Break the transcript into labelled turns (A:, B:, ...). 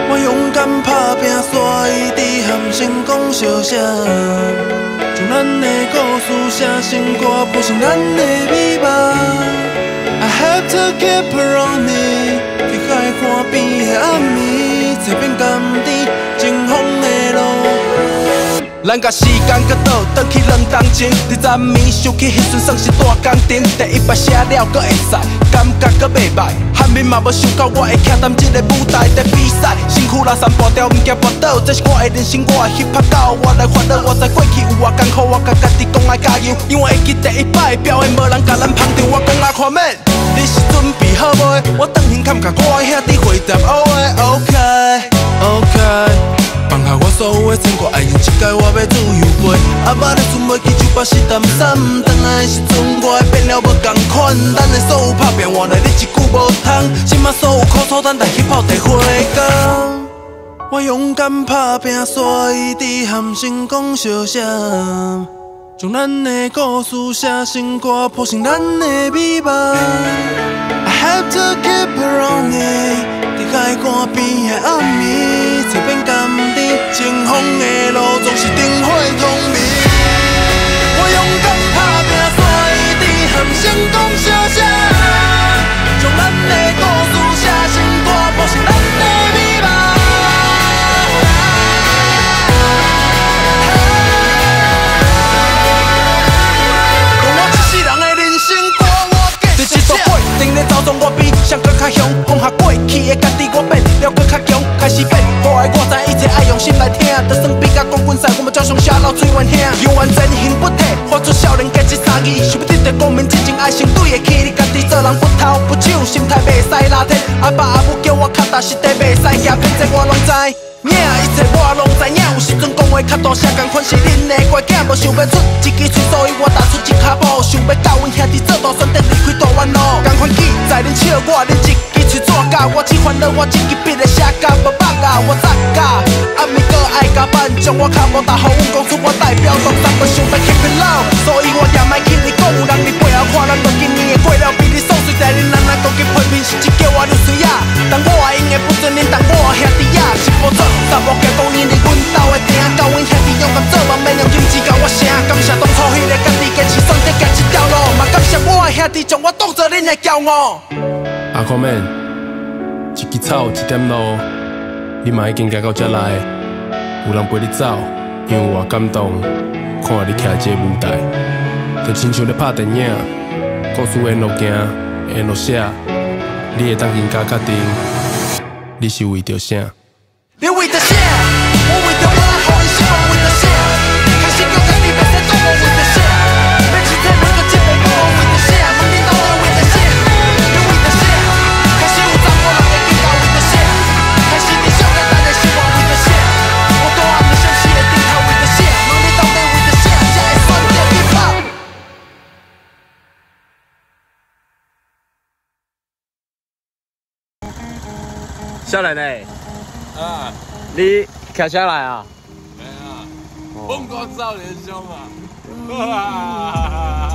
A: 我勇敢打拼，所以伫喊成功相写，将咱的故事写成歌，谱成咱的美梦。I have to keep running， 去海看边的暗暝，才变甘甜，前方的路。 咱甲时间搁倒，转去2冬前，伫昨暝想起迄阵算是大工程，第一摆写了搁会使，感觉搁袂歹。汉民嘛无想到我会徛踮这个舞台在比赛，身躯落山跋掉，毋惊跋倒，这是我的人生，我的 hiphop 到我来烦恼。我知过去有偌艰苦，我甲家己讲爱加油，因为会记第一摆表演无人甲咱捧场，我讲啊看免，你是准备好未？我当天坎甲我的兄弟会谈 OK。 放下我所有的牵挂，爱用一届我要自由飞。阿爸咧船要去酒吧是淡衫，转来的时阵我会变了无同款。咱的所有拍拼换来你一句无通，即马所有苦楚等待去泡茶花工。我勇敢打拼，所以伫喊成功相写，将咱的故事写成歌，谱成咱的美梦。I have to keep running， 伫海岸边的暗暝，才变甘甜。 前方的路总是灯火通明。我勇敢打拼，所以伫喊成功相写，将咱的故事写成歌，谱成咱的美梦。讲我一世人的人生，歌我继续写。一定咧走从我比谁搁较强，放下过去的家己，我变了搁较强，开始变。我爱我知一切爱用心来听，就算比甲冠军赛，我们照常写老水原兄。永远真心不退，发出少年家这3字，想要得到公民真情爱心对得起你家己，做人不偷不抢，心态袂使拉天。阿爸阿母叫我脚踏实地，袂使行偏，这我拢知。 影一切我拢知影，有时阵讲话较大声，共款是恁的乖囝，无想要出一支嘴，所以我踏出一脚步，想要甲阮兄弟做大选择离开大弯路。共款记在恁笑我，恁一支嘴怎教？我只烦恼我一支笔的写甲无目啊，我作假。暗暝搁爱加班，将我脚步踏，予阮讲出我代表动作，无想要 keep it low， 所以我也莫去你讲，有人伫背后看咱都今年的过了，比你爽水在恁咱讲去批评，是只叫我流水啊。但我会用的不准恁当我兄弟啊，是无错。 查某囝讲因为阮兜的店，教阮兄弟勇敢做，嘛免用金钱甲我声。感谢当初迄个家己坚持选择行这条路，嘛感谢我的兄弟将我当作恁的骄傲。
B: 阿康妹，一支草一点路，你嘛已经行到这来，有人陪你走，因为我感动，看你徛这个舞台，就亲像咧拍电影，故事沿路行，沿路写，你会当更加确定，你是为着啥？
A: 你为着啥？我为着我，予伊希望为着啥？开心叫家己袂使做我为着啥？要去体每个一个我为着啥？问你到底为着啥？你为着啥？开始有查某人会计较为着啥？开始伫小简单的生活为着啥？我大暗暝想起的顶头为着啥？问你到底为着啥？才会选择去跑？
C: 少年呢？
D: 啊，
C: 你徛车来啊？
D: 没啊，疯狂少年兄啊！